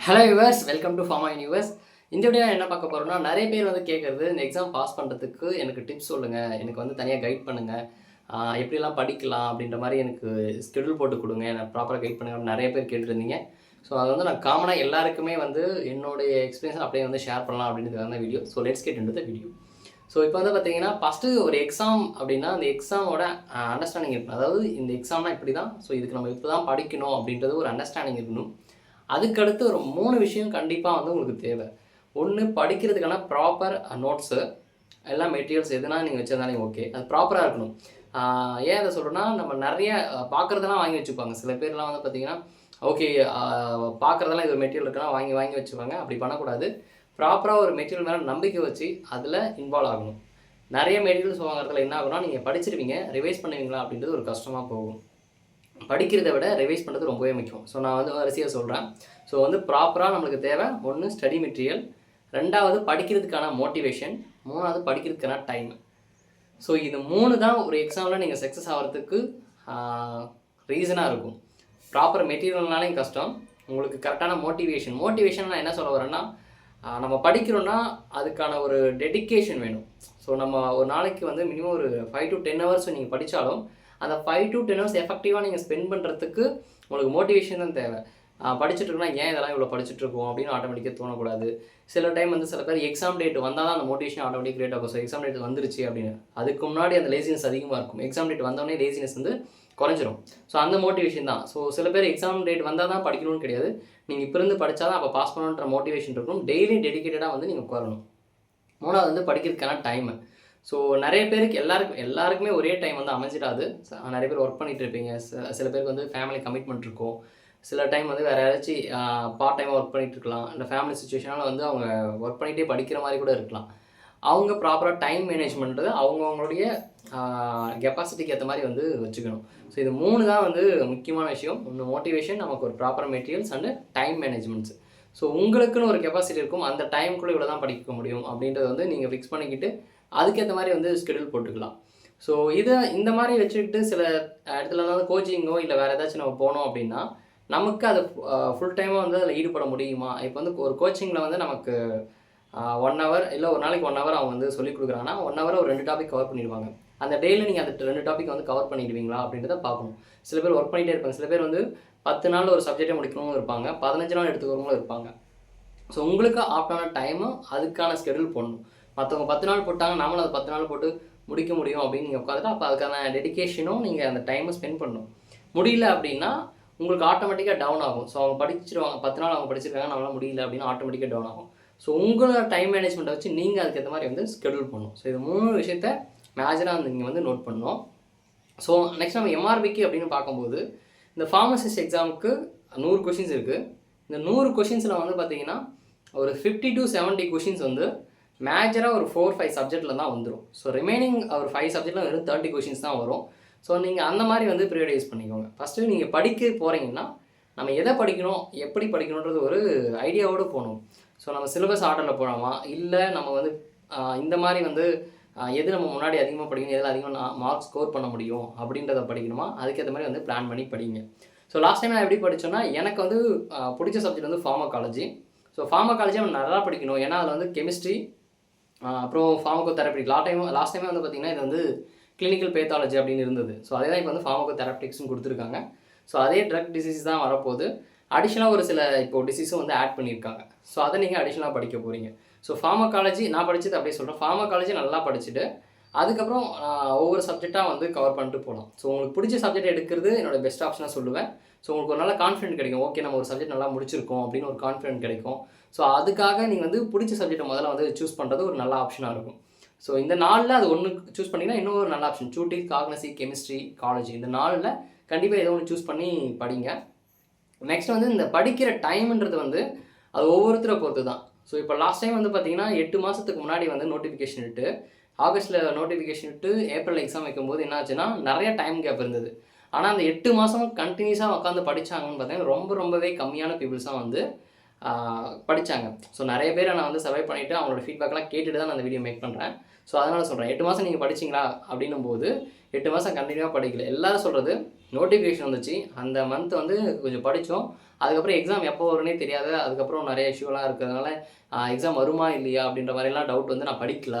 Hello yours, welcome to pharma universe. இந்த video என்ன பார்க்க போகிறோம்னா, நிறைய பேர் வந்து கேட்குறது, இந்த எக்ஸாம் பாஸ் பண்ணுறதுக்கு எனக்கு டிப்ஸ் சொல்லுங்கள், எனக்கு வந்து தனியாக கைட் பண்ணுங்கள், எப்படிலாம் படிக்கலாம் அப்படின்ற மாதிரி எனக்கு ஸ்கெடியூல் போட்டு கொடுங்க, எனக்கு ப்ராப்பராக கைட் பண்ணுங்கள் நிறைய பேர் கேட்டுருந்தீங்க. ஸோ அது வந்து நான் காமனாக எல்லாருக்குமே வந்து என்னுடைய எக்ஸ்பீரியன்ஸ் அப்படியே வந்து ஷேர் பண்ணலாம் அப்படின்றதுக்காக தான் video. So let's get into the video. So இப்போ வந்து பார்த்தீங்கன்னா, ஃபஸ்ட்டு ஒரு எக்ஸாம் அப்படின்னா அந்த எக்ஸாமோட அண்டர்ஸ்டாண்டிங் இருக்கணும். அதாவது இந்த எக்ஸாம்னா இப்படி தான், ஸோ இதுக்கு நம்ம இப்படி தான் படிக்கணும் அப்படின்றது ஒரு அண்டர்ஸ்டாண்டிங் இருக்கணும். அதுக்கடுத்து ஒரு 3 விஷயம் கண்டிப்பாக வந்து உங்களுக்கு தேவை. ஒன்று, படிக்கிறதுக்கான ப்ராப்பர் நோட்ஸு, எல்லா மெட்டீரியல்ஸ் எதுனா நீங்கள் வச்சிருந்தாலும் ஓகே. அது ப்ராப்பராக இருக்கணும். ஏன் அதை சொல்கிறேன்னா, நம்ம நிறைய பார்க்குறதெல்லாம் வாங்கி வச்சுப்பாங்க. சில பேர்லாம் வந்து பார்த்திங்கன்னா, ஓகே, பார்க்குறதெல்லாம் இது ஒரு மெட்டீரியல் இருக்குன்னா வாங்கி வாங்கி வச்சுப்பாங்க. அப்படி பண்ணக்கூடாது. ப்ராப்பராக ஒரு மெட்டீரியல் மேலே நம்பிக்கை வச்சு அதில் இன்வால்வ் ஆகணும். நிறைய மெட்டீரியல்ஸ் வாங்குறதுல என்ன ஆகும்னா, நீங்கள் படிச்சிருவீங்க, ரிவைஸ் பண்ணுவீங்களா அப்படின்றது ஒரு கஷ்டமாக போகும். படிக்கிறத விட ரிவைஸ் பண்ணுறது ரொம்பவே முக்கியம். ஸோ நான் வந்து வரிசையாக சொல்கிறேன். ஸோ வந்து ப்ராப்பராக நம்மளுக்கு தேவை, 1 ஸ்டடி மெட்டீரியல், 2வது படிக்கிறதுக்கான மோட்டிவேஷன், 3வது படிக்கிறதுக்கான டைம். ஸோ இது 3 தான் ஒரு எக்ஸாமில் நீங்கள் சக்ஸஸ் ஆகிறதுக்கு ரீசனாக இருக்கும். ப்ராப்பர் மெட்டீரியல்னாலையும் கஷ்டம், உங்களுக்கு கரெக்டான மோட்டிவேஷன் நான் என்ன சொல்ல வரேன்னா, நம்ம படிக்கிறோன்னா அதுக்கான ஒரு டெடிக்கேஷன் வேணும். ஸோ நம்ம ஒரு நாளைக்கு வந்து மினிமம் ஒரு 5 to 10 ஹவர்ஸ் நீங்கள் படித்தாலும் அந்த 5 to 10 ஹவர்ஸ் எஃபெக்டிவாக நீங்கள் ஸ்பெண்ட் பண்ணுறதுக்கு உங்களுக்கு மோட்டிவேஷன் தான் தேவை. படிச்சுட்ருக்கோன்னா ஏன் இதெல்லாம் இவ்வளோ படிச்சுட்ருக்கோம் அப்படின்னு ஆட்டோமேட்டிக்காக தோணக்கூடாது. சில டைம் வந்து சில பேர் எக்ஸாம் டேட் வந்தால் தான் அந்த மோட்டிவேஷன் ஆட்டோமேட்டிக் கிரியேட் ஆகும். ஸோ எக்ஸாம் டேட் வந்துருச்சு அப்படின்னு, அதுக்கு முன்னாடி அந்த லேசினஸ் அதிகமாக இருக்கும். எக்ஸாம் டேட் வந்தோடனே லேசினஸ் வந்து குறைஞ்சிரும். ஸோ அந்த மோட்டிவேஷன் தான். ஸோ சில பேர் எக்ஸாம் டேட் வந்தால் தான் படிக்கணும்னு கிடையாது. நீங்கள் இப்போ இருந்து படித்தா தான் அப்போ பாஸ் பண்ணணுன்ற மோட்டிவேஷன் இருக்கும். டெய்லி டெடிக்கேட்டடாக வந்து நீங்கள் உட்காரணும். 3வது வந்து படிக்கிறதுக்கான டைமு. ஸோ நிறைய பேருக்கு எல்லாருக்குமே ஒரே டைம் வந்து அமைஞ்சிடாது. நிறைய பேர் ஒர்க் பண்ணிகிட்டு இருப்பீங்க. சில பேருக்கு வந்து ஃபேமிலி கமிட்மெண்ட் இருக்கும். சில டைம் வந்து வேறு யாராச்சும் பார்ட் டைமாக ஒர்க் பண்ணிகிட்டு இருக்கலாம். இந்த ஃபேமிலி சுச்சுவேஷனால் வந்து அவங்க ஒர்க் பண்ணிகிட்டே படிக்கிற மாதிரி கூட இருக்கலாம். அவங்க ப்ராப்பராக டைம் மேனேஜ்மெண்ட்டு அவங்கவுங்களுடைய கெப்பாசிட்டிக்கு ஏற்ற மாதிரி வந்து வச்சுக்கணும். ஸோ இது 3 தான் வந்து முக்கியமான விஷயம். ஒன்று மோட்டிவேஷன், நமக்கு ஒரு proper materials and time managements. So உங்களுக்குன்னு ஒரு கெப்பாசிட்டி இருக்கும். அந்த டைமுக்குள்ளே இவ்வளோ தான் படிக்க முடியும் அப்படின்றத வந்து நீங்கள் ஃபிக்ஸ் பண்ணிக்கிட்டு அதுக்கேற்ற மாதிரி வந்து ஸ்கெடியூல் போட்டுக்கலாம். ஸோ இந்த மாதிரி வச்சுக்கிட்டு சில இடத்துல வந்து கோச்சிங்கோ இல்லை வேறு ஏதாச்சும் நம்ம போனோம் அப்படின்னா நமக்கு அது ஃபுல் டைமாக வந்து அதில் ஈடுபட முடியுமா? இப்போ வந்து ஒரு கோச்சிங்கில் வந்து நமக்கு 1 ஹவர் இல்லை ஒரு நாளைக்கு 1 ஹவர் அவங்க வந்து சொல்லிக் கொடுக்குறாங்கன்னா 1 ஹவர் ஒரு 2 டாபிக் கவர் பண்ணிடுவாங்க. அந்த டேயில் நீங்கள் அந்த 2 டாபிக் வந்து கவர் பண்ணிடுவீங்களா அப்படின்றத பார்க்கணும். சில பேர் ஒர்க் பண்ணிகிட்டே இருப்பாங்க. சில பேர் வந்து 10 நாள் ஒரு சப்ஜெக்டை முடிக்கணும்னு இருப்பாங்க, 15 நாள் எடுத்துக்கிறவங்களும் இருப்பாங்க. ஸோ உங்களுக்கு ஆப்டான டைமு அதுக்கான ஸ்கெடியூல் போடணும். மற்றவங்க 10 நாள் போட்டாங்க, நாமளும் அதை 10 நாள் போட்டு முடிக்க முடியும் அப்படின்னு நீங்கள் உட்காந்துட்டு அப்போ அதுக்கான டெடிக்கேஷனும் நீங்கள் அந்த டைமை ஸ்பெண்ட் பண்ணணும். முடியல அப்படின்னா உங்களுக்கு ஆட்டோமேட்டிக்காக டவுன் ஆகும். ஸோ அவங்க படிச்சிருவாங்க, 10 நாள் அவங்க படிச்சிருக்காங்க, நம்மளால் முடியல அப்படின்னா ஆட்டோமேட்டிக்காக டவுன் ஆகும். ஸோ உங்களோட டைம் மேனேஜ்மெண்ட்டை வச்சு நீங்கள் அதுக்கேற்ற மாதிரி வந்து ஸ்கெடியூல் பண்ணணும். ஸோ இது 3 விஷயத்த மேஜராக வந்து நீங்கள் வந்து நோட் பண்ணணும். ஸோ நெக்ஸ்ட் நம்ம எம்ஆர்பிக்கு அப்படின்னு பார்க்கும்போது இந்த ஃபார்மசிஸ்ட் எக்ஸாமுக்கு 100 கொஷின்ஸ் இருக்குது. இந்த 100 கொஷின்ஸில் வந்து பார்த்தீங்கன்னா ஒரு 50 to 70 கொஷின்ஸ் வந்து மேஜராக ஒரு 4-5 சப்ஜெக்டில் தான் வந்துடும். ஸோ ரிமைனிங் ஒரு 5 சப்ஜெக்டில் வெறும் 30 கொஷின்ஸ் தான் வரும். ஸோ நீங்கள் அந்த மாதிரி வந்து ப்ரியோரைஸ் பண்ணிக்கோங்க. ஃபஸ்ட்டு நீங்கள் படிக்க போகிறீங்கன்னா நம்ம எதை படிக்கணும், எப்படி படிக்கணுன்றது ஒரு ஐடியாவோடு போகணும். ஸோ நம்ம சிலபஸ் ஆர்டரில் போகலாமா, இல்லை நம்ம வந்து இந்த மாதிரி வந்து எது நம்ம முன்னாடி அதிகமாக படிக்கணும், எதில் அதிகமாக மார்க்ஸ் ஸ்கோர் பண்ண முடியும் அப்படின்றத படிக்கணுமா, அதுக்கேற்ற மாதிரி வந்து பிளான் பண்ணி படிங்க. ஸோ லாஸ்ட் டைம் நான் எப்படி படித்தோன்னா, எனக்கு வந்து பிடிச்ச சப்ஜெக்ட் வந்து ஃபார்மகாலஜி. ஸோ ஃபார்மகாலஜி நம்ம நல்லா படிக்கணும். ஏன்னா அதில் வந்து கெமிஸ்ட்ரி, அப்புறம் ஃபார்மகோதெரபிக். லாஸ்ட் டைமே வந்து பார்த்திங்கன்னா இது வந்து கிளினிக்கல் பேத்தாலஜி அப்படின்னு இருந்தது. ஸோ அதே தான் இப்போ வந்து ஃபார்மகோதெரபிக்ஸ்னு கொடுத்துருக்காங்க. ஸோ அதே ட்ரக் டிசீஸ் தான் வரப்போகுது. அடிஷ்னலாக ஒரு சில இப்போது டிசீஸும் வந்து ஆட் பண்ணியிருக்காங்க. ஸோ அதை நீங்கள் அடிஷ்னலாக படிக்க போகிறீங்க. ஸோ ஃபார்மகாலஜி நான் படித்தது அப்படியே சொல்கிறேன். ஃபார்மகாலஜி நல்லா படிச்சுட்டு அதுக்கப்புறம் ஒவ்வொரு சப்ஜெக்டாக வந்து கவர் பண்ணிட்டு போகலாம். ஸோ உங்களுக்கு பிடிச்ச சப்ஜெக்ட் எடுக்கிறது என்னோடய பெஸ்ட் ஆப்ஷனாக சொல்லுவேன். ஸோ உங்களுக்கு ஒரு நல்ல கான்ஃபிடென்ட் கிடைக்கும். ஓகே, நம்ம ஒரு சப்ஜெக்ட் நல்லா முடிச்சிருக்கோம் அப்படின்னு ஒரு கான்ஃபிடென்ட் கிடைக்கும். ஸோ அதுக்காக நீங்கள் வந்து பிடிச்ச சப்ஜெக்ட்டை முதல்ல வந்து சூஸ் பண்ணுறது ஒரு நல்ல ஆப்ஷனாக இருக்கும். ஸோ இந்த 4ல் அது ஒன்று சூஸ் பண்ணிங்கன்னா இன்னும் ஒரு நல்ல ஆப்ஷன். சூட்டி, காக்னசி, கெமிஸ்ட்ரி, காலேஜி, இந்த 4ல் கண்டிப்பாக ஏதோ ஒன்று சூஸ் பண்ணி படிங்க. நெக்ஸ்ட் வந்து இந்த படிக்கிற டைம்ன்றது வந்து அது ஒவ்வொருத்தரை பொறுத்து தான். ஸோ இப்போ லாஸ்ட் டைம் வந்து பார்த்தீங்கன்னா 8 மாதத்துக்கு முன்னாடி வந்து நோட்டிஃபிகேஷன் விட்டு, ஆகஸ்ட்டில் நோட்டிஃபிகேஷன் விட்டு ஏப்ரல் எக்ஸாம் வைக்கும்போது என்ன ஆச்சுன்னா நிறைய டைம் கேப் இருந்தது. ஆனால் அந்த 8 மாதமும் கண்டினியூஸாக உட்காந்து படித்தாங்கன்னு பார்த்தீங்கன்னா ரொம்பவே கம்மியான பீப்புள்ஸாக வந்து படித்தாங்க. ஸோ நிறைய பேரை நான் வந்து சர்வை பண்ணிவிட்டு அவங்களோட ஃபீட்பேக்லாம் கேட்டுட்டு தான் நான் அந்த வீடியோ மேக் பண்ணுறேன். ஸோ அதனால் சொல்கிறேன், 8 மாதம் நீங்கள் படிச்சிங்களா அப்படின்னும் போது 8 மாதம் கண்டினியூவாக படிக்கல. எல்லோரும் சொல்கிறது நோட்டிஃபிகேஷன் வந்துச்சு. அந்த மந்த் வந்து கொஞ்சம் படித்தோம். அதுக்கப்புறம் எக்ஸாம் எப்போ வரும்னே தெரியாது. அதுக்கப்புறம் நிறைய இஷ்யூலாம் இருக்கிறதுனால எக்ஸாம் வருமா இல்லையா அப்படின்ற மாதிரிலாம் டவுட் வந்து நான் படிக்கல.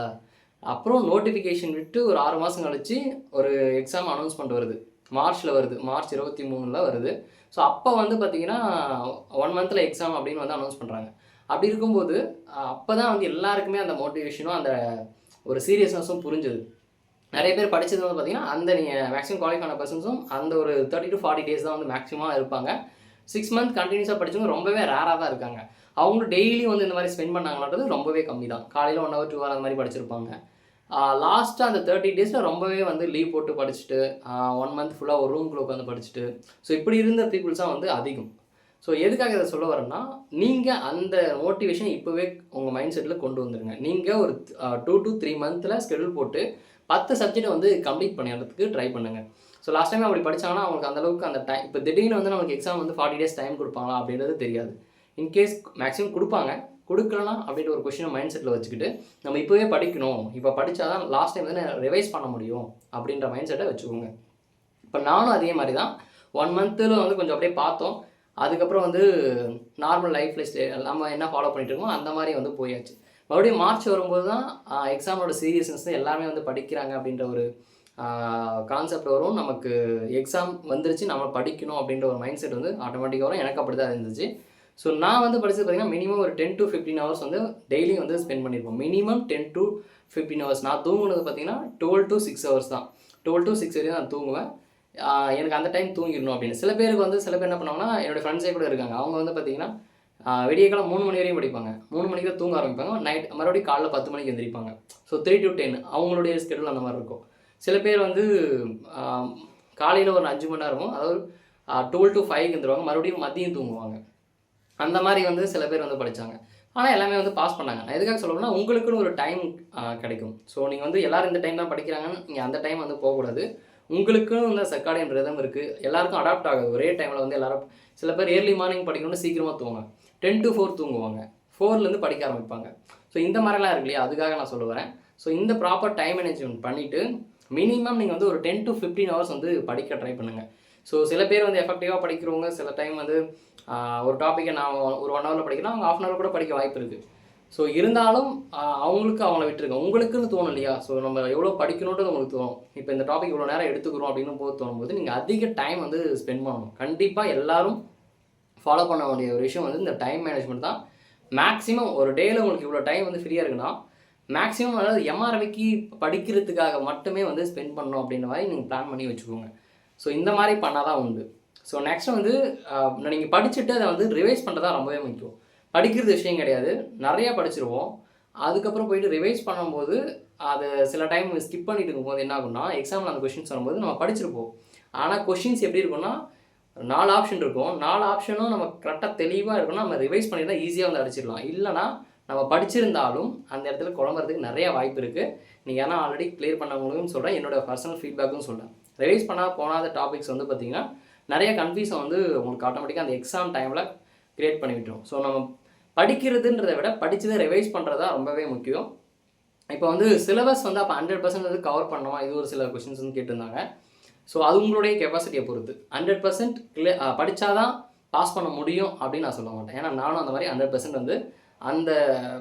அப்புறம் நோட்டிஃபிகேஷன் விட்டு ஒரு 6 மாதம் கழிச்சு ஒரு எக்ஸாம் அனௌன்ஸ்மெண்ட் வருது. மார்ச்சில் வருது. மார்ச் 23 வருது. ஸோ அப்போ வந்து பார்த்தீங்கன்னா 1 மந்தில் எக்ஸாம் அப்படின்னு வந்து அனௌன்ஸ் பண்ணுறாங்க. அப்படி இருக்கும்போது அப்போ தான் வந்து எல்லாருக்குமே அந்த மோட்டிவேஷனும் அந்த ஒரு சீரியஸ்னஸும் புரிஞ்சுது. நிறைய பேர் படித்தது வந்து பார்த்தீங்கன்னா அந்த நீங்கள் மேக்ஸிமம் குவாலிஃபை ஆன பர்சன்ஸும் அந்த ஒரு 30 to 40 டேஸ் தான் வந்து மேக்ஸிமம் இருப்பாங்க. 6 மந்த் கண்டினியூஸாக படித்தவங்க ரொம்பவே ரேராக தான் இருக்காங்க. அவங்களும் டெய்லி வந்து இந்த மாதிரி ஸ்பெண்ட் பண்ணாங்கன்றது ரொம்பவே கம்மி தான். காலையில் 1 hour 2 hour அந்த மாதிரி படிச்சிருப்பாங்க. லாஸ்ட்டாக அந்த 30 டேஸில் ரொம்பவே வந்து லீவ் போட்டு படிச்சுட்டு 1 மந்த் ஃபுல்லாக ஒரு ரூம்குள்ளே உட்காந்து படிச்சுட்டு ஸோ இப்படி இருந்த பீப்புள்ஸாக வந்து அதிகம். ஸோ எதுக்காக இதை சொல்ல வரேன்னா, நீங்கள் அந்த மோட்டிவேஷன் இப்போவே உங்கள் மைண்ட் செட்டில் கொண்டு வந்துடுங்க. நீங்கள் ஒரு 2 to 3 மந்தில் ஸ்கெடியூல் போட்டு 10 சப்ஜெக்டை வந்து கம்ப்ளீட் பண்ணிடுறதுக்கு ட்ரை பண்ணுங்கள். ஸோ லாஸ்ட் டைம் அப்படி படித்தாங்கன்னா அவங்களுக்கு அந்தளவுக்கு அந்த டைம் இப்போ திடீர்னு வந்து நமக்கு எக்ஸாம் வந்து 40 டேஸ் டைம் கொடுப்பாங்களா அப்படின்றது தெரியாது. இன்கேஸ் மேக்ஸிமம் கொடுப்பாங்க, கொடுக்கலனா அப்படின்ற ஒரு கொஷினை மைண்ட் செட்டில் வச்சுக்கிட்டு நம்ம இப்போவே படிக்கணும், இப்போ படித்தா தான் லாஸ்ட் டைம் வந்து ரிவைஸ் பண்ண முடியும் அப்படின்ற மைண்ட் செட்டை வச்சுக்கோங்க. இப்போ நானும் அதே மாதிரி தான் 1 மந்தில் வந்து கொஞ்சம் அப்படியே பார்த்தோம். அதுக்கப்புறம் வந்து நார்மல் லைஃப்பில் நம்ம என்ன ஃபாலோ பண்ணிட்டு இருக்கோமோ அந்த மாதிரி வந்து போயாச்சு. மறுபடியும் மார்ச் வரும்போது தான் எக்ஸாமோட சீரியஸ்னஸ் எல்லாருமே வந்து படிக்கிறாங்க அப்படின்ற ஒரு கான்செப்ட் வரும். நமக்கு எக்ஸாம் வந்துருச்சு, நம்ம படிக்கணும் அப்படின்ற ஒரு மைண்ட் செட் வந்து ஆட்டோமேட்டிக்காக வரும். எனக்கு அப்படி தான் இருந்துச்சு. ஸோ நான் வந்து படித்தது பார்த்திங்கன்னா மினிமம் ஒரு 10 to 15 hours வந்து டெய்லி வந்து ஸ்பெண்ட் பண்ணியிருப்போம். Minimum 10 to 15 hours. நான் தூங்குனது பார்த்திங்கன்னா 12 to 6 hours தான். 12 to 6 வரையும் நான் தூங்குவேன். எனக்கு அந்த டைம் தூங்கிடணும் அப்படின்னு. சில பேருக்கு வந்து சில பேர் என்ன பண்ணுவாங்கன்னா, என்னோடய ஃப்ரெண்ட்ஸே கூட இருக்காங்க. அவங்க வந்து பார்த்திங்கன்னா விடியக்காலம் 3 மணி வரையும் படிப்பாங்க. 3 மணிக்கு தான் தூங்க ஆரம்பிப்பாங்க. நைட் மறுபடியும் காலைல 10 மணிக்கு எந்திரிப்பாங்க. ஸோ 3 to 10 அவங்களுடைய ஸ்கெடியூல் அந்த மாதிரி இருக்கும். சில பேர் வந்து காலையில் ஒரு 5 மணி நேரமும், அதாவது 12 to 5 எழுந்துருவாங்க. மறுபடியும் மதியம் தூங்குவாங்க. அந்த மாதிரி வந்து சில பேர் வந்து படித்தாங்க. ஆனால் எல்லாமே வந்து பாஸ் பண்ணாங்க. நான் எதுக்காக சொல்லணும்னா, உங்களுக்குன்னு ஒரு டைம் கிடைக்கும். ஸோ நீங்கள் வந்து எல்லோரும் இந்த டைம் தான் படிக்கிறாங்கன்னு நீங்கள் அந்த டைம் வந்து போகக்கூடாது. உங்களுக்குன்னு இந்த சர்க்காடியன் ரிதம் இருக்குது. எல்லாருக்கும் அடாப்ட் ஆகுது. ஒரே டைமில் வந்து எல்லோரும் சில பேர் ஏர்லி மார்னிங் படிக்கணும்னு சீக்கிரமாக தூங்குவாங்க. 10 to 4 தூங்குவாங்க. 4லேருந்து படிக்க ஆரம்பிப்பாங்க. ஸோ இந்த மாதிரிலாம் இருக்கு இல்லையா, அதுக்காக நான் சொல்ல வரேன். ஸோ இந்த ப்ராப்பர் டைம் மேனேஜ்மெண்ட் பண்ணிவிட்டு மினிமம் நீங்கள் வந்து ஒரு 10 to 15 hours வந்து படிக்க ட்ரை பண்ணுங்கள். ஸோ சில பேர் வந்து எஃபெக்டிவாக படிக்கிறவங்க சில டைம் வந்து ஒரு டாப்பிக்கை நான் ஒரு 1 hour படிக்கிறேன், அவங்க 1/2 hour கூட படிக்க வாய்ப்பு இருக்குது. ஸோ இருந்தாலும் அவங்களுக்கு அவங்கள விட்டுருங்க. உங்களுக்குன்னு தோணும் இல்லையா, ஸோ நம்ம எவ்வளோ படிக்கணுன்றது உங்களுக்கு தோணும். இப்போ இந்த டாபிக் இவ்வளோ நேரம் எடுத்துக்கிறோம் அப்படின்னு போது தோணும்போது நீங்கள் அதிக டைம் வந்து ஸ்பெண்ட் பண்ணணும். கண்டிப்பாக எல்லோரும் ஃபாலோ பண்ண வேண்டிய ஒரு விஷயம் வந்து இந்த டைம் மேனேஜ்மெண்ட் தான். மேக்ஸிமம் ஒரு டேயில் உங்களுக்கு இவ்வளோ டைம் வந்து ஃப்ரீயாக இருக்குன்னா மேக்ஸிமம் அதாவது எம்ஆர்விக்கு படிக்கிறதுக்காக மட்டுமே வந்து ஸ்பெண்ட் பண்ணணும் அப்படின்ற மாதிரி நீங்கள் பிளான் பண்ணி வச்சுக்கோங்க. ஸோ இந்த மாதிரி பண்ணால் தான் உண்டு. ஸோ நெக்ஸ்ட்டு வந்து நீங்கள் படிச்சுட்டு அதை வந்து ரிவைஸ் பண்ணுறதா ரொம்பவே முக்கியம். படிக்கிறது விஷயம் கிடையாது, நிறையா படிச்சிருவோம். அதுக்கப்புறம் போயிட்டு ரிவைஸ் பண்ணும்போது அது சில டைம் ஸ்கிப் பண்ணிட்டு இருக்கும்போது என்ன ஆகும்னா, எக்ஸாமில் அந்த கொஷின்ஸ் வரும்போது நம்ம படிச்சிருப்போம். ஆனால் கொஷின்ஸ் எப்படி இருக்குன்னா 4 ஆப்ஷன் இருக்கும். 4 ஆப்ஷனும் நம்ம கரெக்டாக தெளிவாக இருக்குன்னா நம்ம ரிவைஸ் பண்ணியிருந்தா ஈஸியாக வந்து அடிச்சிடலாம். இல்லைனா நம்ம படிச்சிருந்தாலும் அந்த இடத்துல குழம்புறதுக்கு நிறைய வாய்ப்பு இருக்குது. நீங்கள் ஏன்னா ஆல்ரெடி கிளியர் பண்ணவங்களுக்கும் சொல்கிறேன், என்னோடய பர்சனல் ஃபீட்பேக்கும் சொல்கிறேன். ரிவைஸ் போனாத டாபிக்ஸ் வந்து பார்த்திங்கன்னா நிறைய கன்ஃபியூஷன் வந்து உங்களுக்கு ஆட்டோமேட்டிக்காக அந்த எக்ஸாம் டைமில் க்ரியேட் பண்ணி விட்டுரும். ஸோ நம்ம படிக்கிறதுன்றதை விட படித்ததை ரிவைஸ் பண்ணுறது தான் ரொம்பவே முக்கியம். இப்போ வந்து சிலபஸ் வந்து அப்போ 100% வந்து கவர் பண்ணோமா, இது ஒரு சில கொஷின்ஸ் வந்து கேட்டிருந்தாங்க. ஸோ அது உங்களுடைய கெப்பாசிட்டியை பொறுத்து. 100% படித்தா தான் பாஸ் பண்ண முடியும் அப்படின்னு நான் சொல்ல மாட்டேன். ஏன்னா நானும் அந்த மாதிரி 100% வந்து அந்த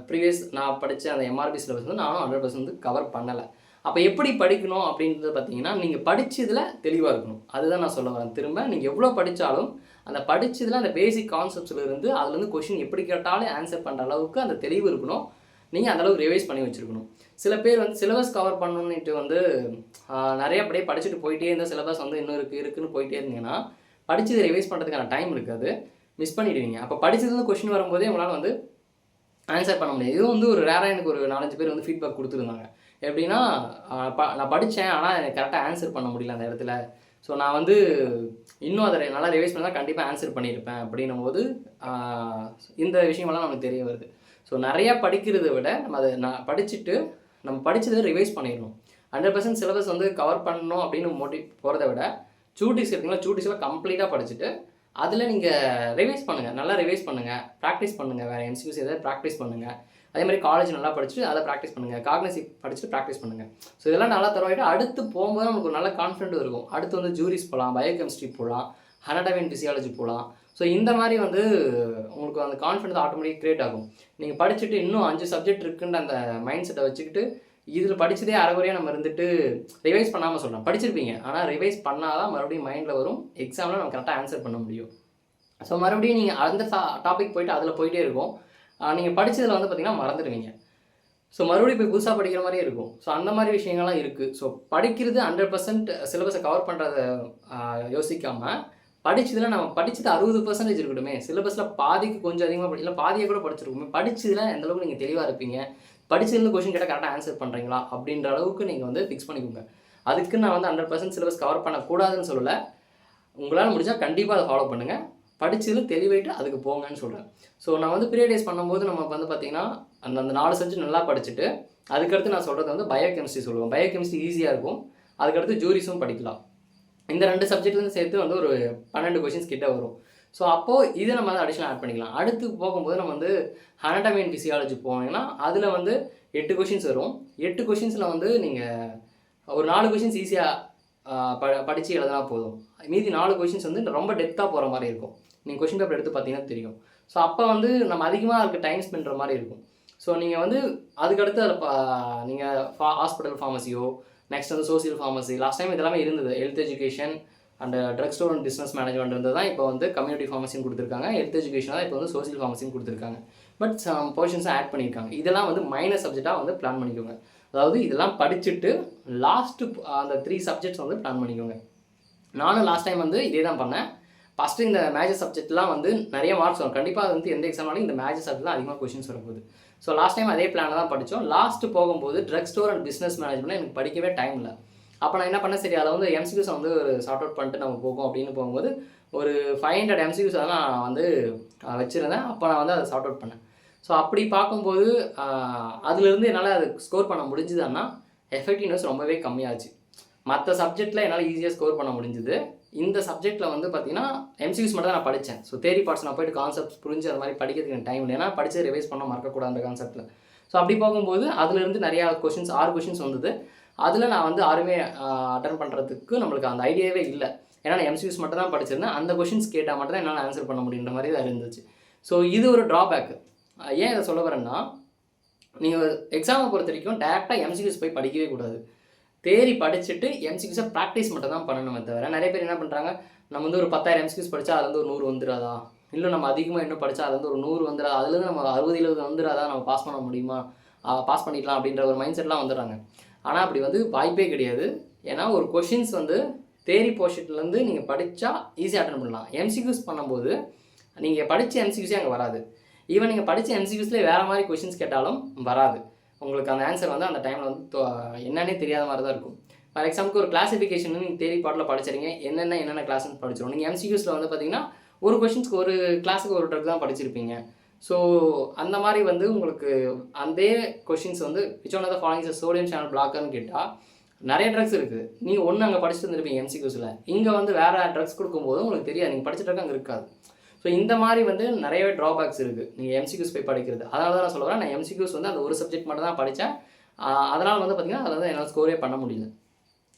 ப்ரீவியஸ் நான் படித்த அந்த எம்ஆர்பி சிலபஸ் வந்து நானும் 100% வந்து கவர் பண்ணலை. அப்போ எப்படி படிக்கணும் அப்படின்றது பார்த்தீங்கன்னா, நீங்கள் படித்ததில் தெளிவாக இருக்கணும். அதுதான் நான் சொல்ல வரேன். திரும்ப நீங்கள் எவ்வளோ படித்தாலும் அந்த படித்ததில் அந்த பேசிக் கான்செப்ட்ஸில் இருந்து அதுலேருந்து கொஷின் எப்படி கேட்டாலும் ஆன்சர் பண்ணுற அளவுக்கு அந்த தெளிவு இருக்கணும். நீங்கள் அந்தளவுக்கு ரிவைஸ் பண்ணி வச்சுருக்கணும். சில பேர் வந்து சிலபஸ் கவர் பண்ணணுன்னுட்டு வந்து நிறைய அப்படியே படிச்சுட்டு போயிட்டே இருந்தால் சிலபஸ் வந்து இன்னும் இருக்குன்னு போயிட்டே இருந்தீங்கன்னா படித்ததை ரிவைஸ் பண்ணுறதுக்கான டைம் இருக்காது, மிஸ் பண்ணிடுவீங்க. அப்போ படித்ததுலேருந்து கொஷின் வரும்போதே உங்களால் வந்து ஆன்சர் பண்ண முடியாது. இதுவும் வந்து ஒரு ரேராக எனக்கு ஒரு 4-5 பேர் வந்து ஃபீட்பேக் கொடுத்துருந்தாங்க. எப்படின்னா நான் படித்தேன், ஆனால் எனக்கு கரெக்டாக ஆன்சர் பண்ண முடியல அந்த இடத்துல. ஸோ நான் வந்து இன்னும் அதை நல்லா ரிவைஸ் பண்ணால் கண்டிப்பாக ஆன்சர் பண்ணியிருப்பேன் அப்படின்னும் போது இந்த விஷயமெல்லாம் நமக்கு தெரிய வருது. ஸோ நிறையா படிக்கிறத விட நம்ம அதை படிச்சுட்டு நம்ம படித்ததை ரிவைஸ் பண்ணிடணும். 100% சிலபஸ் வந்து கவர் பண்ணணும் அப்படின்னு போகிறத விட சூட்டிஸ் இருக்குங்களா, சூட்டிஸில் கம்ப்ளீட்டாக படிச்சுட்டு அதில் நீங்கள் ரிவைஸ் பண்ணுங்கள், நல்லா ரிவைஸ் பண்ணுங்கள், ப்ராக்டிஸ் பண்ணுங்கள், வேறு எம்சிக்யூஸ் எதாவது ப்ராக்டிஸ் பண்ணுங்கள். அதே மாதிரி காலேஜ் நல்லா படிச்சுட்டு அதை ப்ராக்டிஸ் பண்ணுங்கள், காக்னிசிவ் படிச்சுட்டு ப்ராக்டிஸ் பண்ணுங்கள். ஸோ இதெல்லாம் நல்லா தருவாயிட்டு அடுத்து போகும்போது நமக்கு ஒரு நல்ல கான்ஃபிடென்ட் இருக்கும். அடுத்து வந்து ஜூரிஸ் போகலாம், பயோகெமிஸ்ட்ரி போகலாம், அனாட்டமி அண்ட் ஃபிசியாலஜி போகலாம். ஸோ இந்த மாதிரி வந்து உங்களுக்கு அந்த கான்ஃபிடன்ஸ் ஆட்டோமேட்டிக் க்ரியேட் ஆகும். நீங்கள் படிச்சுட்டு இன்னும் 5 சப்ஜெக்ட் இருக்குன்ற அந்த மைண்ட் செட்டை வச்சுக்கிட்டு இதில் படித்ததே அரைகுறையாக நம்ம இருந்துட்டு ரிவைஸ் பண்ணாமல் சொல்லலாம். படிச்சிருப்பீங்க, ஆனால் ரிவைஸ் பண்ணால் தான் மறுபடியும் மைண்டில் வரும். எக்ஸாமில் நம்ம கரெக்டாக ஆன்சர் பண்ண முடியும். ஸோ மறுபடியும் நீங்கள் அந்த டாபிக் போய்ட்டு அதில் போயிட்டே இருக்கும். நீங்கள் படித்ததில் வந்து பார்த்திங்கன்னா மறந்துடுவீங்க. ஸோ மறுபடியும் போய் புதுசாக படிக்கிற மாதிரியே இருக்கும். ஸோ அந்த மாதிரி விஷயங்கள்லாம் இருக்குது. ஸோ படிக்கிறது 100% சிலபஸை கவர் பண்ணுறதை யோசிக்காமல் படிச்சதில் நம்ம படித்தது 60% இருக்கட்டுமே, சிலபஸில் பாதிக்கு கொஞ்சம் அதிகமாக படிக்கல, பாதியை கூட படிச்சிருக்குமே, படிச்சதில் எந்தளவுக்கு நீங்கள் தெளிவாக இருப்பீங்க, படிச்சதுலேருந்து கொஷின் கேட்டால் கரெக்டாக ஆன்சர் பண்ணுறீங்களா அப்படின்ற அளவுக்கு நீங்கள் வந்து ஃபிக்ஸ் பண்ணிக்கோங்க. அதுக்கு நான் வந்து 100% சிலபஸ் கவர் பண்ணக்கூடாதுன்னு சொல்லலை. உங்களால் முடிஞ்சால் கண்டிப்பாக அதை ஃபாலோ பண்ணுங்கள். படிச்சதில் தெளிவாயிட்டு அதுக்கு போங்கன்னு சொல்கிறேன். ஸோ நான் வந்து பீரியடைஸ் பண்ணும்போது நம்ம வந்து பார்த்திங்கன்னா அந்த 4 சப்ஜெக்ட் நல்லா படிச்சுட்டு அதுக்கடுத்து நான் சொல்கிறது வந்து பயோகெமிஸ்ட்ரி சொல்லுவேன். பயோகெமிஸ்ட்ரி ஈஸியாக இருக்கும். அதுக்கடுத்து ஜூரிஸும் படிக்கலாம். இந்த 2 சப்ஜெக்ட்லேருந்து சேர்த்து வந்து ஒரு 12 கொஷின்ஸ் கிட்ட வரும். ஸோ அப்போது இதை நம்ம வந்து அடிஷனல் ஆட் பண்ணிக்கலாம். அடுத்து போகும்போது நம்ம வந்து அனாட்டமி அண்ட் ஃபிசியாலஜி போனீங்கன்னா அதில் வந்து 8 கொஷின்ஸ் வரும். 8 கொஷின்ஸில் வந்து நீங்கள் ஒரு 4 கொஷின்ஸ் ஈஸியாக படித்து எழுதினா போதும். மீதி 4 கொஷின்ஸ் வந்து ரொம்ப டெப்த்தாக போகிற மாதிரி இருக்கும். நீங்கள் கொஷின் பேப்பர் எடுத்து பார்த்தீங்கன்னா தெரியும். ஸோ அப்போ வந்து நம்ம அதிகமாக அதுக்கு டைம் ஸ்பெண்ட் பண்ணுற மாதிரி இருக்கும். ஸோ நீங்கள் வந்து அதுக்கடுத்து அதில் நீங்கள் ஹாஸ்பிட்டல் ஃபார்மசியோ, நெக்ஸ்ட் வந்து சோசியல் ஃபார்மசி, லாஸ்ட் டைம் இதெல்லாமே இருந்தது. Health education and drug store and business management இருந்தது தான் இப்போ வந்து கம்யூனிட்டி ஃபார்மசின்னு கொடுத்துருக்காங்க. ஹெல்த் எஜுகேஷன் தான் இப்போ வந்து சோசியல் ஃபார்மசின்னு கொடுத்துருக்காங்க. பட் சம் போர்ஷன்ஸை ஆட் பண்ணியிருக்காங்க. இதெல்லாம் வந்து மைனர் சப்ஜெக்டாக வந்து பிளான் பண்ணிக்கோங்க. அதாவது இதெல்லாம் படிச்சுட்டு லாஸ்ட்டு அந்த 3 சப்ஜெக்ட்ஸ் வந்து பிளான் பண்ணிக்கோங்க. நானும் லாஸ்ட் டைம் வந்து இதே தான் பண்ணேன். ஃபஸ்ட்டு இந்த மேஜர் சப்ஜெக்ட்லாம் வந்து நிறைய மார்க்ஸ் வரும். கண்டிப்பாக அது வந்து எந்த எக்ஸாம்னாலும் இந்த மேஜர் சப்ஜெக்ட்லாம் அதிகமாக கொஷின்ஸ் வரப்போகுது. ஸோ லாஸ்ட் டைம் அதே பிளானில் தான் படித்தோம். லாஸ்ட்டு போகும்போது drug store and business management எனக்கு படிக்கவே டைம் இல்லை. அப்போ நான் என்ன பண்ணேன், சரி அதை வந்து எம்சிக்யூஸ் வந்து ஒரு சார்ட் அவுட் பண்ணிட்டு நம்ம போகும் அப்படின்னு போகும்போது ஒரு 500 எம்சிக்யூஸ் அதெல்லாம் நான் வந்து வச்சுருந்தேன். அப்போ நான் வந்து அதை சார்ட் அவுட் பண்ணேன். ஸோ அப்படி பார்க்கும்போது அதுலேருந்து என்னால் அது ஸ்கோர் பண்ண முடிஞ்சுதுன்னா எஃபெக்டிவ்னஸ் ரொம்பவே கம்மியாச்சு. மற்ற சப்ஜெக்டில் என்னால் ஈஸியாக ஸ்கோர் பண்ண முடிஞ்சுது. இந்த சப்ஜெக்ட்டில் வந்து பார்த்திங்கன்னா எம்சிக்யூஸ் மட்டும் தான் நான் படித்தேன். ஸோ தேரி பார்ட்ஸ் நான் போய்ட்டு கான்செப்ட்ஸ் புரிஞ்சு அது மாதிரி படிக்கிறதுக்கு எனக்கு டைம் இல்லை. ஏன்னா படித்து ரிவைஸ் பண்ண மறக்கக்கூடாது அந்த கான்செப்ட்டில். ஸோ அப்படி போகும்போது அதுலேருந்து நிறையா கொஷின்ஸ் 6 கொஷின்ஸ் வந்தது. அதில் நான் வந்து 6மே அட்டன் பண்ணுறதுக்கு நம்மளுக்கு அந்த ஐடியாவே இல்லை. ஏன்னா நான் எம்சிக்யூஸ் மட்டும் தான் படிச்சிருந்தேன். அந்த கொஷின்ஸ் கேட்டால் மட்டும் தான் என்னால் ஆன்சர் பண்ண முடியுன்ற மாதிரி தான் இருந்துச்சு. ஸோ இது ஒரு ட்ராபேக்கு. ஏன் இதை சொல்ல வரேன்னா, நீங்கள் எக்ஸாமை பொறுத்த வரைக்கும் டேரெக்டாக எம்சிக்யூஸ் போய் படிக்கவே கூடாது. தேரி படிச்சுட்டு எம்சிக்யூஸை ப்ராக்டிஸ் மட்டும் தான் பண்ணணுமே தவிர, நிறைய பேர் என்ன பண்ணுறாங்க, நம்ம வந்து ஒரு 10,000 எம்சிக்யூஸ் படித்தா அதுலேருந்து ஒரு 100 வந்துடாதா, இல்லை நம்ம அதிகமாக இன்னும் படித்தா அதுலேருந்து ஒரு 100 வந்துடாதா, அதுலேருந்து நம்ம 60-70 வந்துடாதா, நம்ம பாஸ் பண்ண முடியுமா, பாஸ் பண்ணிடலாம் அப்படின்ற ஒரு மைண்ட் செட்லாம் வந்துடுறாங்க. ஆனால் அப்படி வந்து வாய்ப்பே கிடையாது. ஏன்னா ஒரு கொஷின்ஸ் வந்து தேரி போர்ஷன்லேருந்து நீங்கள் படித்தா ஈஸியாக அட்டன் பண்ணலாம். எம்சிக்யூஸ் பண்ணும்போது நீங்கள் படித்த எம்சிக்யூஸே அங்கே வராது. ஈவன் நீங்கள் படித்த எம்சிக்யூஸ்லேயே வேறு மாதிரி கொஷின்ஸ் கேட்டாலும் வராது. உங்களுக்கு அந்த ஆன்சர் வந்து அந்த டைமில் வந்து என்னன்னே தெரியாத மாதிரி தான் இருக்கும். ஃபார் எக்ஸாம்பிளுக்கு ஒரு கிளாஸிஃபிகேஷன் நீங்கள் தேரி பாட்டில் படிச்சிருங்க, என்னென்ன கிளாஸ்ன்னு படிச்சிடும். நீங்கள் எம்சிக்யூஸில் வந்து பார்த்தீங்கன்னா ஒரு கொஷின்ஸ்க்கு ஒரு கிளாஸுக்கு ஒரு ட்ரக் தான் படிச்சிருப்பீங்க. ஸோ அந்த மாதிரி வந்து உங்களுக்கு அந்த கொஷின்ஸ் வந்து which one of the following is sodium channel பிளாக்கர்னு கேட்டால் நிறைய ட்ரக்ஸ் இருக்குது. நீங்கள் ஒன்று அங்கே படிச்சுட்டு வந்துருப்பீங்க எம்சிக்யூஸில், இங்கே வந்து வேறு ட்ரக்ஸ் கொடுக்கும்போது உங்களுக்கு தெரியாது, நீங்கள் படிச்ச ட்ரக் அங்கே இருக்காது. ஸோ இந்த மாதிரி வந்து நிறையவே ட்ராபேக்ஸ் இருக்குது நீங்கள் எம்சிக்யூஸ் போய் படிக்கிறது. அதனால தான் நான் சொல்ல வரேன், நான் எம்சிக்யூஸ் வந்து அந்த ஒரு சப்ஜெக்ட் மட்டும் தான் படித்தேன். அதனால் வந்து பார்த்திங்கன்னா அதில் வந்து என்னால் ஸ்கோரே பண்ண முடியல.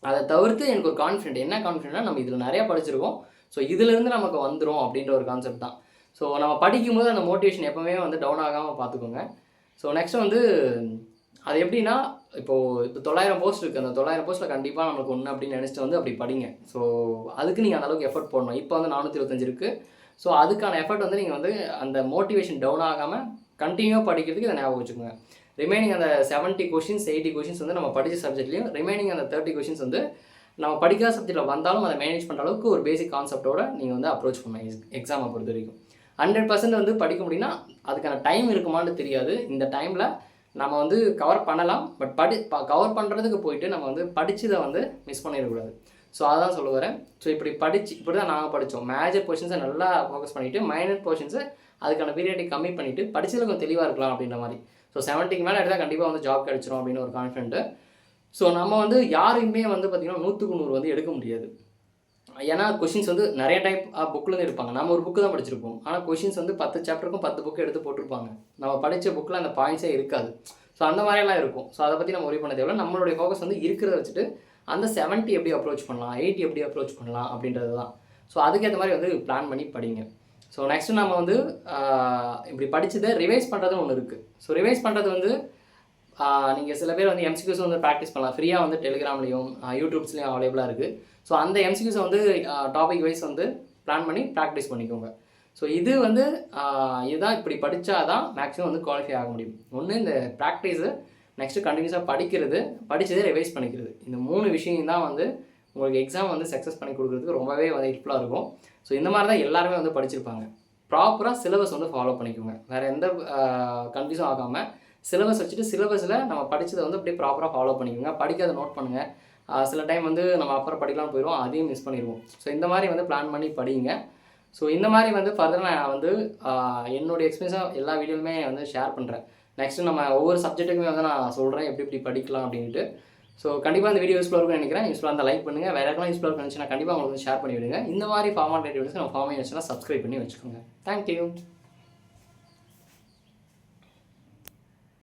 அதை தவிர்த்து எனக்கு ஒரு கான்ஃபிடென்ட், என்ன கான்ஃபிடென்ட்னா நம்ம இதில் நிறையா படிச்சிருக்கோம், ஸோ இதிலேருந்து நமக்கு வந்துடும் அப்படின்ற ஒரு கான்செப்ட் தான். ஸோ நம்ம படிக்கும்போது அந்த மோட்டிவேஷன் எப்போவுமே வந்து டவுன் ஆகாமல் பார்த்துக்கோங்க. ஸோ நெக்ஸ்ட் வந்து அது எப்படின்னா, இப்போது 900 போஸ்ட் இருக்குது. அந்த 900 போஸ்ட்டில் கண்டிப்பாக நம்மளுக்கு ஒன்று அப்படின்னு நினச்சிட்டு வந்து அப்படி படிங்க. ஸோ அதுக்கு நீங்கள் அந்தளவுக்கு எஃபர்ட் போடணும். இப்போ வந்து 425 இருக்குது. ஸோ அதுக்கான எஃபர்ட் வந்து நீங்கள் வந்து அந்த மோட்டிவேஷன் டவுன் ஆகாமல் கண்டினியூவாக படிக்கிறதுக்கு இதை ஞாபகம் வச்சுக்கோங்க. ரிமைனிங் அந்த 70 கொஷின்ஸ் 80 கொஷின்ஸ் வந்து நம்ம படித்த சப்ஜெக்ட்லேயும், ரிமைனிங் அந்த 30 கொஷின்ஸ் வந்து நம்ம படிக்காத சப்ஜெக்ட்டில் வந்தாலும் அதை மேனேஜ் பண்ணுற அளவுக்கு ஒரு பேசிக் கான்செப்டோடு நீங்கள் வந்து அப்ரோச் பண்ணணும். எக்ஸாமை பொறுத்த வரைக்கும் 100% வந்து படிக்க முடியும்னா அதுக்கான டைம் இருக்குமான்னு தெரியாது. இந்த டைமில் நம்ம வந்து கவர் பண்ணலாம், பட் கவர் பண்ணுறதுக்கு போயிட்டு நம்ம வந்து படித்ததை வந்து மிஸ் பண்ணிடக்கூடாது. ஸோ அதான் சொல்ல வரேன். ஸோ இப்படி தான் நாங்கள் படித்தோம். மேஜர் போர்ஷன்ஸை நல்லா ஃபோக்கஸ் பண்ணிவிட்டு மைனர் போர்ஷன்ஸை அதுக்கான பீரியடை கம்மி பண்ணிவிட்டு படித்ததில் கொஞ்சம் தெளிவாக இருக்கலாம் அப்படின்ற மாதிரி. ஸோ 70க்கு மேலே எடுத்தால் கண்டிப்பாக வந்து ஜாப் கிடச்சிரும் அப்படின்னு ஒரு கான்ஃபிடென்ட்டு. ஸோ நம்ம வந்து யாருக்குமே வந்து பார்த்திங்கன்னா 100க்கு 100 வந்து எடுக்க முடியாது. ஏன்னா கொஷின்ஸ் வந்து நிறைய டைப் புக்லேருந்து எடுப்பாங்க. நம்ம ஒரு புக்கு தான் படிச்சிருப்போம். ஆனால் கொஷின்ஸ் வந்து 10 சாப்டருக்கும் 10 புக்கு எடுத்து போட்டிருப்பாங்க. நம்ம படித்த புக்கில் அந்த பாயிண்ட்ஸே இருக்காது. ஸோ அந்த மாதிரியெல்லாம் இருக்கும். ஸோ அதை பற்றி நம்ம ஒரி பண்ண தேவையில்ல. நம்மளுடைய ஃபோக்கஸ் வந்து இருக்கிறத வச்சுட்டு அந்த 70 எப்படி அப்ரோச் பண்ணலாம், 80 எப்படி அப்ரோச் பண்ணலாம் அப்படின்றது தான். ஸோ அதுக்கேற்ற மாதிரி வந்து பிளான் பண்ணி படிங்க. ஸோ நெக்ஸ்ட்டு நம்ம வந்து இப்படி படித்ததை ரிவைஸ் பண்ணுறதுன்னு ஒன்று இருக்குது. ஸோ ரிவைஸ் பண்ணுறது வந்து நீங்கள் சில பேர் வந்து எம்சிக்யூஸ் வந்து ப்ராக்டிஸ் பண்ணலாம். ஃப்ரீயாக வந்து டெலிகிராம்லேயும் யூடியூப்ஸ்லேயும் அவைலபிளாக இருக்குது. ஸோ அந்த எம்சிக்யூஸை வந்து டாபிக் வைஸ் வந்து பிளான் பண்ணி ப்ராக்டிஸ் பண்ணிக்கோங்க. ஸோ இது வந்து இதுதான் இப்படி படித்தா தான் மேக்ஸிமம் வந்து குவாலிஃபை ஆக முடியும். ஒன்று இந்த ப்ராக்டிஸு, நெக்ஸ்ட்டு கண்டினியூஸாக படிக்கிறது, படித்ததே ரிவைஸ் பண்ணிக்கிறது. இந்த 3 விஷயம் தான் வந்து உங்களுக்கு எக்ஸாம் வந்து சக்ஸஸ் பண்ணி கொடுக்குறதுக்கு ரொம்பவே வந்து ஹெல்ப்ஃபுல்லாக இருக்கும். ஸோ இந்த மாதிரி தான் எல்லாருமே வந்து படிச்சிருப்பாங்க. ப்ராப்பராக சிலபஸ் வந்து ஃபாலோ பண்ணிக்கோங்க. வேறு எந்த கன்ஃபியூஸும் ஆகாமல் சிலபஸ் வச்சுட்டு சிலபஸில் நம்ம படித்ததை வந்து அப்படியே ப்ராப்பராக ஃபாலோ பண்ணிக்கோங்க. படிக்காத நோட் பண்ணுங்கள். சில டைம் வந்து நம்ம அப்புறம் படிக்கலாம்னு போயிடுவோம், அதையும் மிஸ் பண்ணிடுவோம். ஸோ இந்த மாதிரி வந்து பிளான் பண்ணி படிங்க. ஸோ இந்த மாதிரி வந்து ஃபர்தராக நான் வந்து என்னுடைய எக்ஸ்பீரியன்ஸாக எல்லா வீடியோலுமே வந்து ஷேர் பண்ணுறேன். நெக்ஸ்ட்டு நம்ம ஒவ்வொரு சப்ஜெக்ட்டுக்குமே வந்து நான் சொல்கிறேன் எப்படி எப்படி படிக்கலாம் அப்படின்ட்டு. ஸோ கண்டிப்பாக இந்த வீடியோ யூஸ்ஃபுல்லாக இருக்கும்னு நினைக்கிறேன். யூஸ்ஃபுல்லாக இருந்தால் லைக் பண்ணுங்கள். வேறு யாருக்கெல்லாம் யூஸ்ஃபுல்லாக இருந்துச்சுன்னா கண்டிப்பாக உங்களுக்கு ஷேர் பண்ணி விடுங்க. இந்த மாதிரி ஃபார்மா ரிலேட்டட் வீடியோஸ் நம்ம ஃபார்மா யூனிவர்ஸ்லாம் சப்ஸ்கிரைப் பண்ணி வச்சுக்கோங்க. தேங்க்யூ.